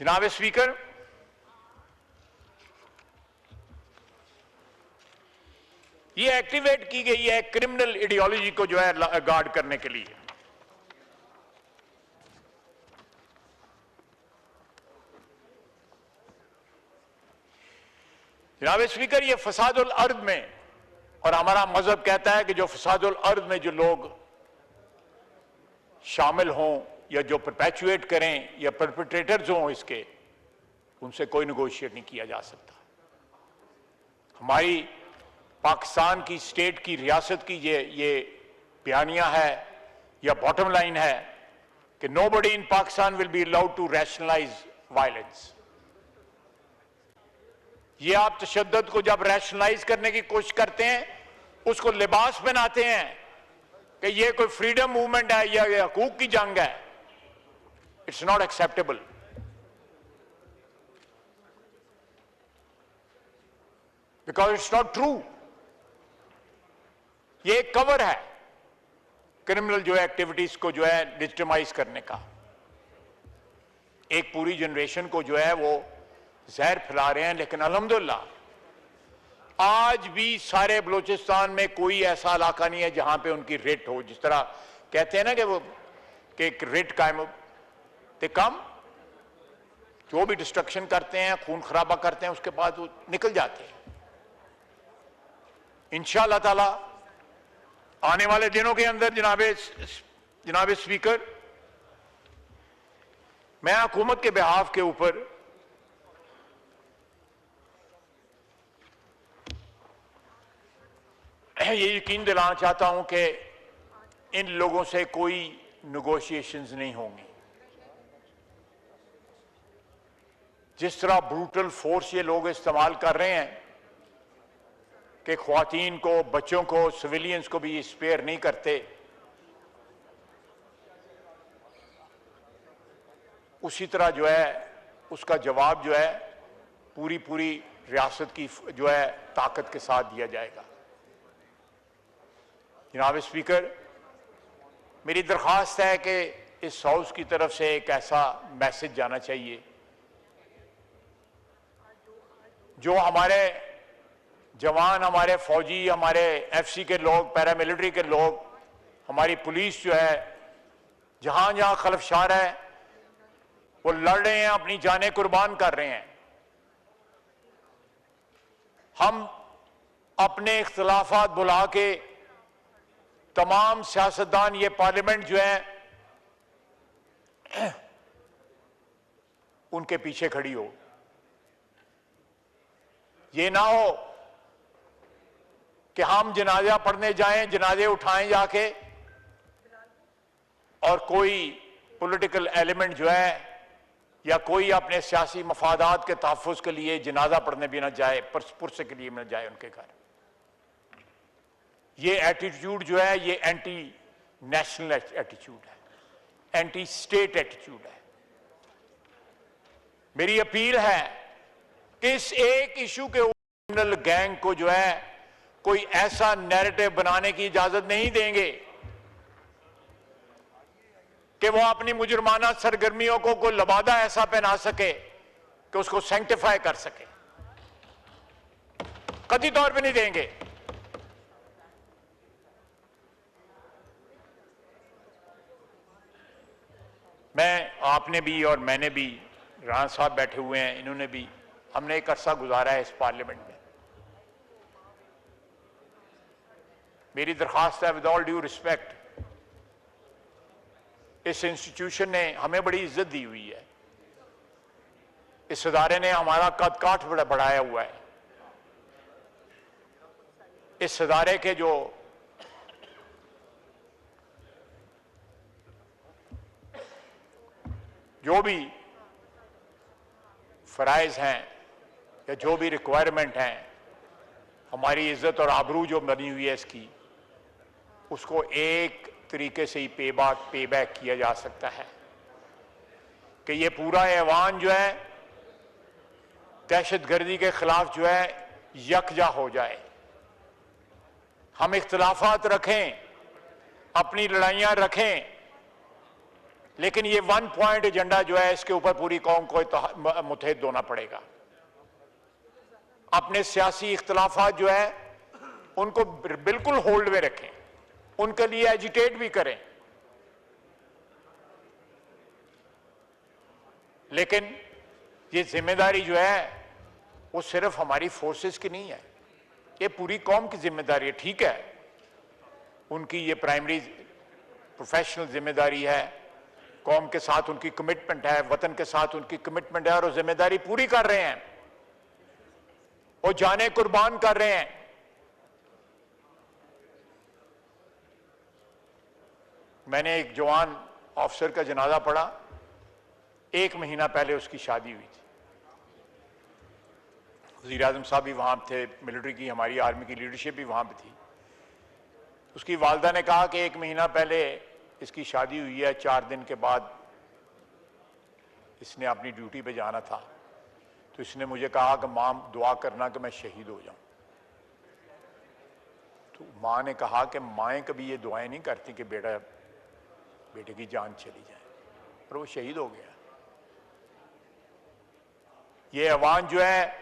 जनाब स्पीकर, ये एक्टिवेट की गई है क्रिमिनल आइडियोलॉजी को जो है गार्ड करने के लिए। जनाब स्पीकर, ये फसादुल अर्द में, और हमारा मजहब कहता है कि जो फसादुल अर्द में जो लोग शामिल हों या जो परपेचुएट करें या परपेट्रेटर्स हों इसके, उनसे कोई नेगोशिएट नहीं किया जा सकता। हमारी पाकिस्तान की स्टेट की रियासत की ये बयानिया है या बॉटम लाइन है कि nobody in Pakistan will be allowed to rationalize violence. ये आप तशद्दुद को जब रैशनलाइज करने की कोशिश करते हैं, उसको लिबास पहनाते हैं कि ये कोई फ्रीडम मूवमेंट है या हकूक की जंग है। It's not acceptable. Because it's not true. ये एक कवर है क्रिमिनल जो है एक्टिविटीज को जो है डिजिटमाइज करने का। एक पूरी जनरेशन को जो है वो जहर फैला रहे हैं। लेकिन अल्हम्दुलिल्लाह आज भी सारे बलूचिस्तान में कोई ऐसा इलाका नहीं है जहां पे उनकी रेट हो। जिस तरह कहते हैं ना कि वो कि एक रेट कायम ते कम, जो भी डिस्ट्रक्शन करते हैं, खून खराबा करते हैं, उसके बाद वो निकल जाते हैं। इंशाअल्लाह ताला आने वाले दिनों के अंदर जनाब स्पीकर, मैं हुकूमत के बिहाफ के ऊपर ये यकीन दिलाना चाहता हूं कि इन लोगों से कोई नेगोशिएशंस नहीं होंगी। जिस तरह ब्रूटल फोर्स ये लोग इस्तेमाल कर रहे हैं कि ख्वातीन को, बच्चों को, सिविलियंस को भी स्पेयर नहीं करते, उसी तरह जो है उसका जवाब जो है पूरी रियासत की जो है ताकत के साथ दिया जाएगा। जनाब स्पीकर, मेरी दरख्वास्त है कि इस हाउस की तरफ से एक ऐसा मैसेज जाना चाहिए जो हमारे जवान, हमारे फौजी, हमारे एफसी के लोग, पैरामिलिट्री के लोग, हमारी पुलिस जो है जहां जहां खलफशार है वो लड़ रहे हैं, अपनी जानें कुर्बान कर रहे हैं। हम अपने इख्तिलाफात भुला के तमाम सियासतदान, ये पार्लियामेंट जो है उनके पीछे खड़ी हो। ये ना हो कि हम जनाजा पढ़ने जाएं, जनाजे उठाएं जाके, और कोई पॉलिटिकल एलिमेंट जो है या कोई अपने सियासी मफादात के तहफ़्फ़ुज़ के लिए जनाजा पढ़ने भी ना जाए, पुरसे के लिए ना जाए उनके घर। ये एटीट्यूड जो है ये एंटी नेशनल एटीट्यूड है, एंटी स्टेट एटीट्यूड है। मेरी अपील है कि इस एक इशू के क्रिमिनल गैंग को जो है कोई ऐसा नैरेटिव बनाने की इजाजत नहीं देंगे कि वो अपनी मुजरमाना सरगर्मियों को कोई लबादा ऐसा पहना सके कि उसको सेंटिफाई कर सके। कतई तौर पे नहीं देंगे। मैं, आपने भी और मैंने भी, राना साहब बैठे हुए हैं, इन्होंने भी, हमने एक अरसा गुजारा है इस पार्लियामेंट में। मेरी दरख्वास्त है विद ऑल ड्यू रिस्पेक्ट, इस इंस्टीट्यूशन ने हमें बड़ी इज्जत दी हुई है, इस इदारे ने हमारा कद काठ बढ़ाया हुआ है। इस इदारे के जो भी फराइज हैं या जो भी रिक्वायरमेंट हैं, हमारी इज्जत और आबरू जो बनी हुई है इसकी, उसको एक तरीके से ही पे बैक किया जा सकता है कि ये पूरा ऐवान जो है दहशतगर्दी के खिलाफ जो है यकजा हो जाए। हम इख्तिलाफात रखें, अपनी लड़ाइयां रखें, लेकिन ये 1 पॉइंट एजेंडा जो है, इसके ऊपर पूरी कौम को मुतहद होना पड़ेगा। अपने सियासी इख्तलाफात जो है उनको बिल्कुल होल्ड में रखें, उनके लिए एजिटेट भी करें, लेकिन ये जिम्मेदारी जो है वो सिर्फ हमारी फोर्सेस की नहीं है, ये पूरी कौम की जिम्मेदारी है। ठीक है, उनकी ये प्राइमरी प्रोफेशनल जिम्मेदारी है, कौम के साथ उनकी कमिटमेंट है, वतन के साथ उनकी कमिटमेंट है, और वो जिम्मेदारी पूरी कर रहे हैं, वो जाने कुर्बान कर रहे हैं। मैंने एक जवान ऑफिसर का जनाजा पढ़ा, 1 महीना पहले उसकी शादी हुई थी। वज़ीर आज़म साहब भी वहाँ थे, मिलिट्री की, हमारी आर्मी की लीडरशिप भी वहाँ पे थी। उसकी वालदा ने कहा कि 1 महीना पहले इसकी शादी हुई है, 4 दिन के बाद इसने अपनी ड्यूटी पे जाना था, तो इसने मुझे कहा कि माँ दुआ करना कि मैं शहीद हो जाऊं। तो माँ ने कहा कि माएँ कभी ये दुआएं नहीं करती कि बेटे की जान चली जाए, और वो शहीद हो गया। ये अवान जो है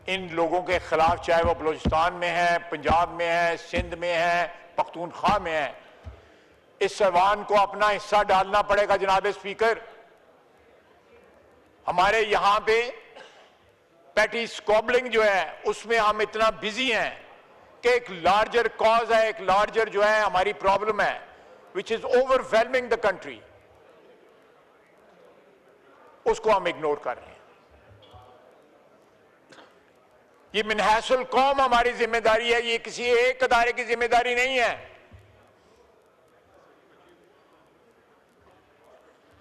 इन लोगों के खिलाफ, चाहे वो बलूचिस्तान में है, पंजाब में है, सिंध में है, पख्तूनख्वा में है, इस अवान को अपना हिस्सा डालना पड़ेगा। जनाब स्पीकर, हमारे यहां पे पैटी स्क्वॉबलिंग जो है उसमें हम इतना बिजी हैं कि एक लार्जर कॉज है, एक लार्जर जो है हमारी प्रॉब्लम है, which is overwhelming the country, उसको हम इग्नोर कर रहे हैं। ये मिनहासुल कौम हमारी जिम्मेदारी है, ये किसी एक अदारे की जिम्मेदारी नहीं है।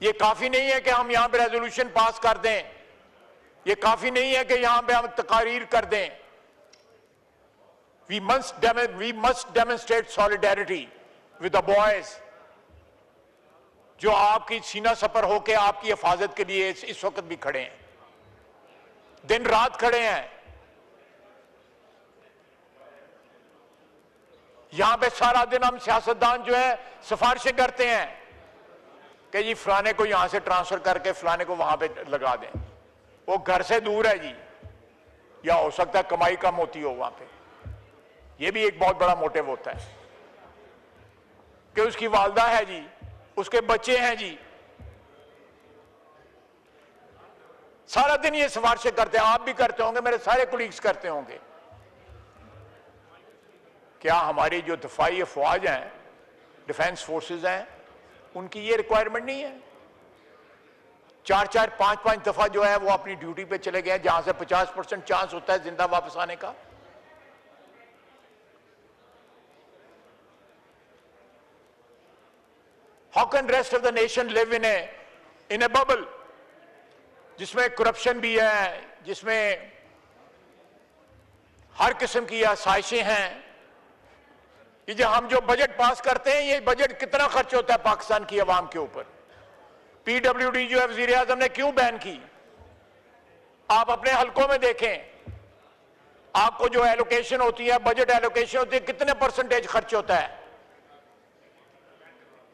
ये काफी नहीं है कि हम यहां पे रेजोल्यूशन पास कर दें, ये काफी नहीं है कि यहां पे हम तकारीर कर दें। We must demonstrate solidarity with the boys जो आपकी सीना सपर होके आपकी हिफाजत के लिए इस वक्त भी खड़े हैं, दिन रात खड़े हैं। यहां पे सारा दिन हम सियासतदान जो है सिफारिशें करते हैं कि जी फलाने को यहां से ट्रांसफर करके फलाने को वहां पे लगा दें, वो घर से दूर है जी, या हो सकता है कमाई कम होती हो वहां पे। ये भी एक बहुत बड़ा मोटिव होता है कि उसकी वालदा है जी, उसके बच्चे हैं जी, सारा दिन ये सिफारिशें करते हैं। आप भी करते होंगे, मेरे सारे कोलीग्स करते होंगे। क्या हमारी जो दफाई अफवाज हैं, डिफेंस फोर्सेस हैं, उनकी ये रिक्वायरमेंट नहीं है? 4-4, 5-5 दफा जो है वो अपनी ड्यूटी पे चले गए, जहां से 50% चांस होता है जिंदा वापस आने का। How can rest of the nation live in A bubble जिसमें करप्शन भी है, जिसमें हर किस्म की आसाइशें हैं। ये हम जो बजट पास करते हैं, ये बजट कितना खर्च होता है पाकिस्तान की आवाम के ऊपर? पीडब्ल्यूडी जो है वजीर आजम ने क्यों बैन की? आप अपने हलकों में देखें, आपको जो एलोकेशन होती है, बजट एलोकेशन होती है, कितने % खर्च होता है?